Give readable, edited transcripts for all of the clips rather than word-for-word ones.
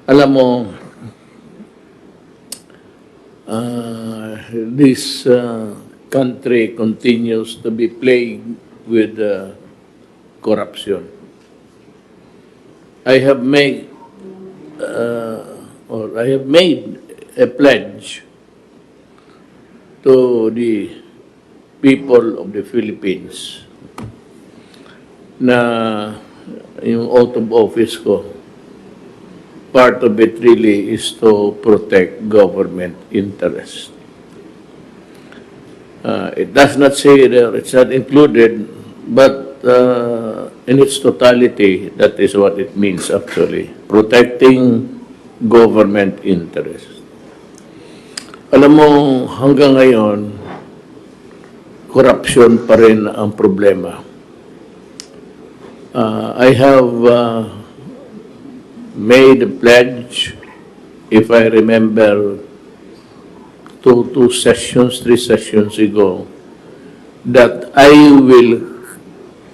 Alam mo, this country continues to be plagued with corruption. I have made a pledge to the people of the Philippines na yung oath of office ko, part of it really is to protect government interest. It does not say there, it's not included, but in its totality, that is what it means actually, protecting government interest. Alam mo, hanggang ngayon, corruption pa rin ang problema. I have made a pledge, if I remember, two sessions, 3 sessions ago, that I will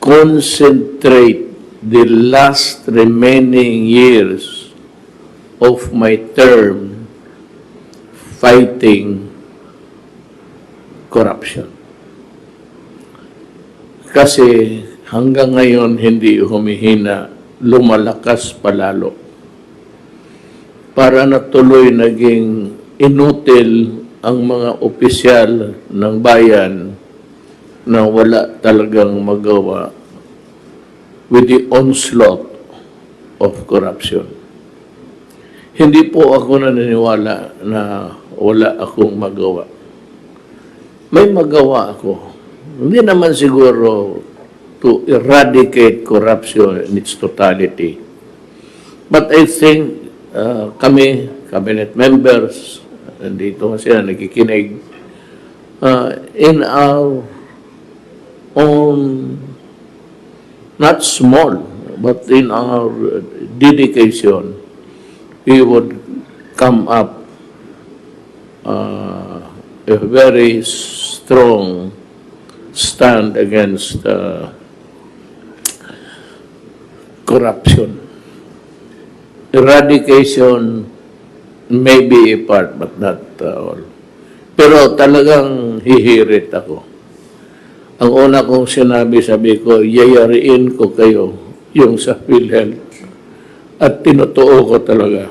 concentrate the last remaining years of my term fighting corruption. Kasi hanggang ngayon hindi humihina, lumalakas palalo. Para natuloy naging inutil ang mga opisyal ng bayan na wala talagang magawa with the onslaught of corruption. Hindi po ako naniniwala na wala akong magawa. May magawa ako. Hindi naman siguro to eradicate corruption in its totality. But I think kami, cabinet members, nandito sila nakikinig, in our own, not small, but in our dedication, we would come up a very strong stand against corruption. Eradication may be a part, but not all. Pero talagang hihirit ako. Ang una kong sabi ko, yayariin ko kayo yung sa PhilHealth. At tinutuo ko talaga.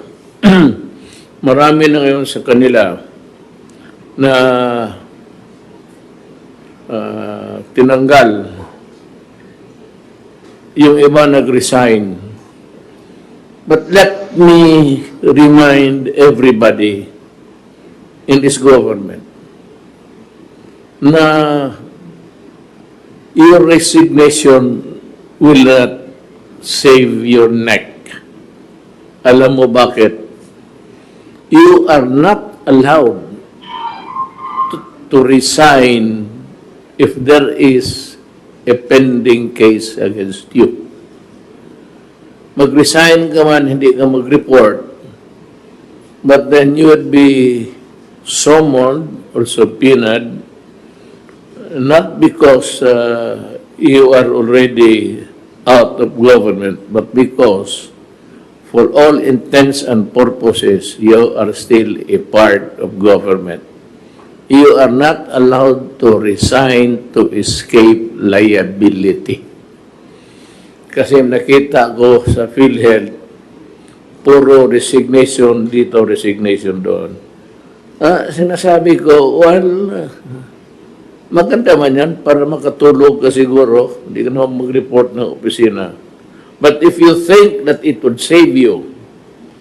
Marami na ngayon sa kanila na tinanggal. Yung iba nag-resign. But let me remind everybody in this government na your resignation will not save your neck. Alam mo bakit? You are not allowed to resign if there is a pending case against you. Mag-resign ka man, hindi ka mag-report, but then you would be summoned or subpoenaed, not because you are already out of government, but because for all intents and purposes, you are still a part of government. You are not allowed to resign to escape liability. Kasi nakita ko sa PhilHealth, puro resignation dito, resignation doon. Sinasabi ko, well, maganda man yan para makatulog ka siguro, hindi ka naman mag-report ng opisina. But if you think that it would save you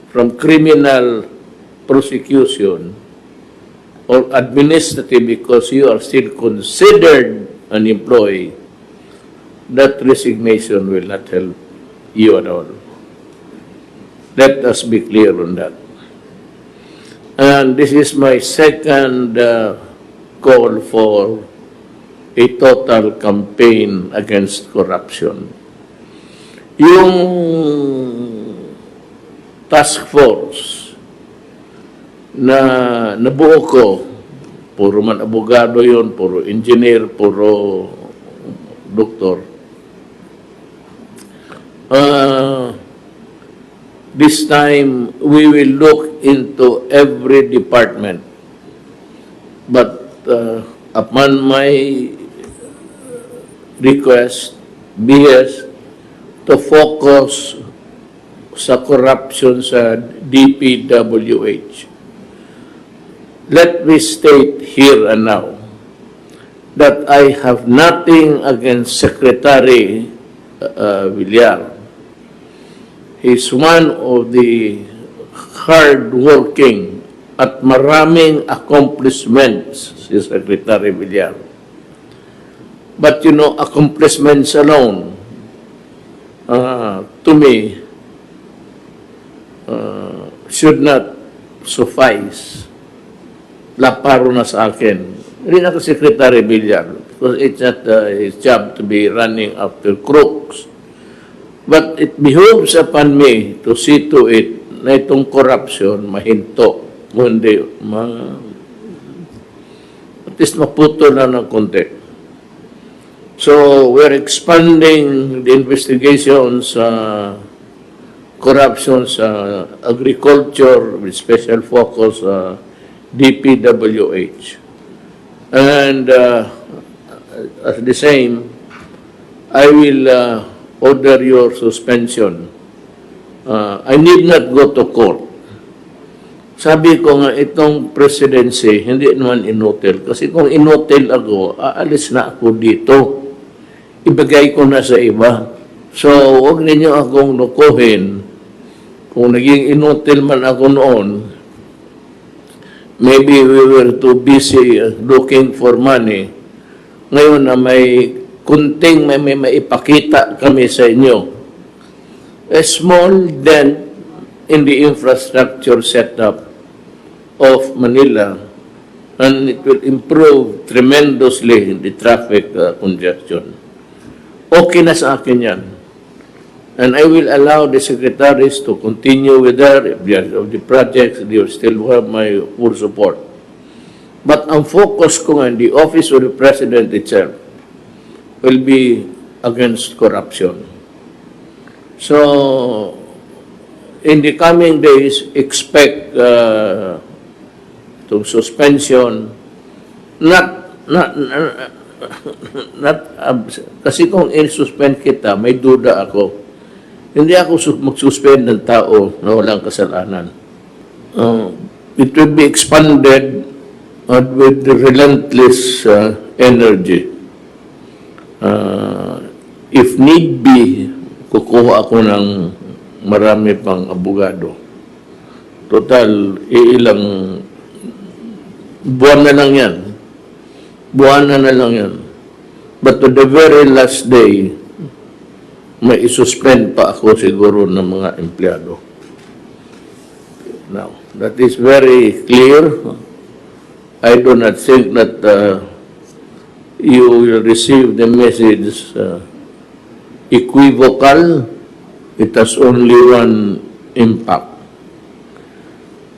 from criminal prosecution or administrative because you are still considered an employee, that resignation will not help you at all. Let us be clear on that. And this is my second call for a total campaign against corruption. Yung Taskforce na nabuo ko, puro man abogado yon, puro engineer, puro doktor. this time we will look into every department. But upon my request, BS, to focus sa corruption sa DPWH. Let me state here and now that I have nothing against Secretary Villar. He's one of the hard-working at maraming accomplishments si Secretary Villar. But you know, accomplishments alone, to me, should not suffice. Laparo na sa akin. Hindi na ako Secretary Villar because it's not his job to be running after crooks. But it behooves upon me to see to it na itong corruption mahinto. Kundi, at least maputo na ng konti. So, we're expanding the investigations sa corruption sa agriculture with special focus sa DPWH. And at the same, I will order your suspension. I need not go to court. Sabi ko nga, itong presidency, hindi naman inotel. Kasi kung inotel ako, aalis na ako dito. Ibigay ko na sa iba. So, huwag ninyo akong lukuhin. Kung naging inotel man ako noon, maybe we were too busy looking for money. Ngayon na may kunting may maipakita kami sa inyo. A small dent in the infrastructure setup of Manila, and it will improve tremendously the traffic congestion. Okay na sa akin yan. And I will allow the secretaries to continue with their of the projects. They will still have my full support. But ang focus ko nga, the office of the President itself will be against corruption. So, in the coming days, expect to suspension, kasi kung in-suspend kita, may duda ako. Hindi ako mag-suspend ng tao na walang kasalanan. It will be expanded with the relentless energy. If need be, kukuha ako ng marami pang abogado. Total, ilang buwan na lang yan. Buwan na lang yan. But to the very last day, may isuspend pa ako siguro ng mga empleyado. Now, that is very clear. I do not think that you will receive the message equivocal. It has only one impact.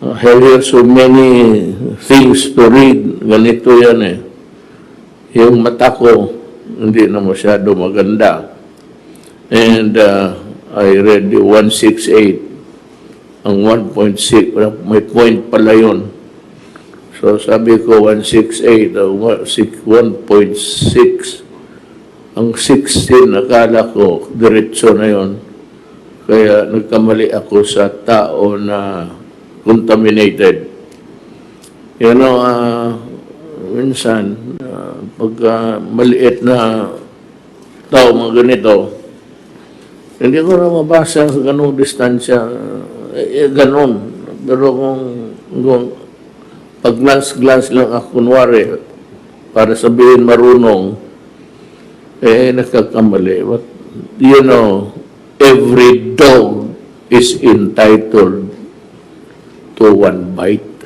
I have here so many things to read. Ganito yan eh. Yung mata ko, hindi na masyado maganda. And I read the 168. Ang 1.6, may point pala yun. So sabi ko 168, 1.6. Ang 16, akala ko, diretso na yun. Kaya nagkamali ako sa tao na contaminated. You know, minsan, pag maliit na tao, mga ganito, hindi ko na mabasa sa ganung distansya. Ganon. Pero kung pag glance lang ako, kunwari, para sabihin marunong, nagkakamali. But, you know, every dog is entitled to one bite.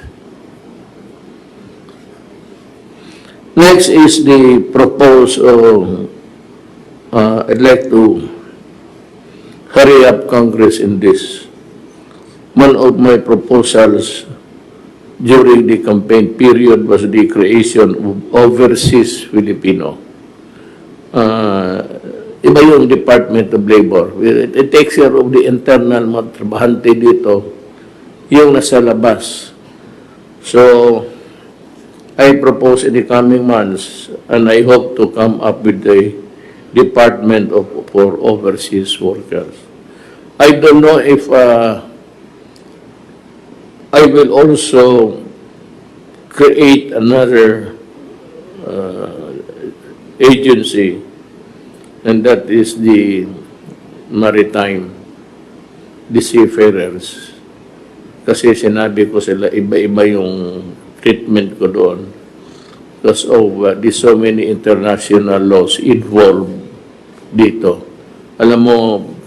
Next is the proposal. I'd like to hurry up Congress in this. One of my proposals during the campaign period was the creation of Overseas Filipino. iba yung Department of Labor. It takes care of the internal mga trabahante dito, yung nasa labas. So, I propose in the coming months, and I hope to come up with a Department for Overseas Workers. I don't know if I will also create another agency, and that is the maritime, the seafarers. Kasi sinabi ko sila, iba-iba yung treatment ko doon because of the so many international laws involved dito. Alam mo,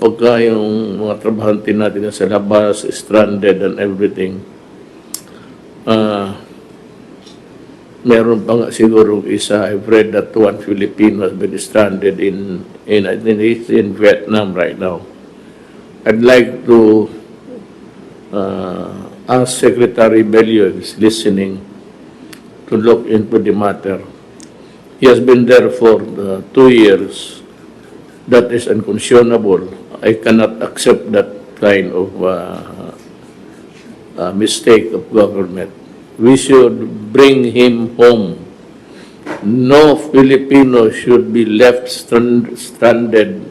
pagka yung mga trabahante natin sa labas, stranded and everything, meron pa nga siguro isa, I've read that one Filipino has been stranded in Vietnam right now. I'd like to ask Secretary Bello, if he's listening, to look into the matter. He has been there for 2 years. That is unconscionable. I cannot accept that kind of mistake of government. We should bring him home. No Filipino should be left stranded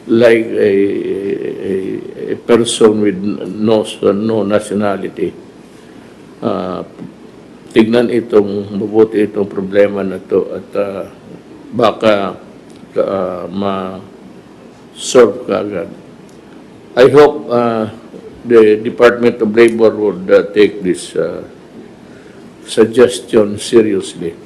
like a person with no nationality. Tignan mabuti itong problema na to at baka ma-solve kaagad. I hope the Department of Labor would take this suggestion seriously.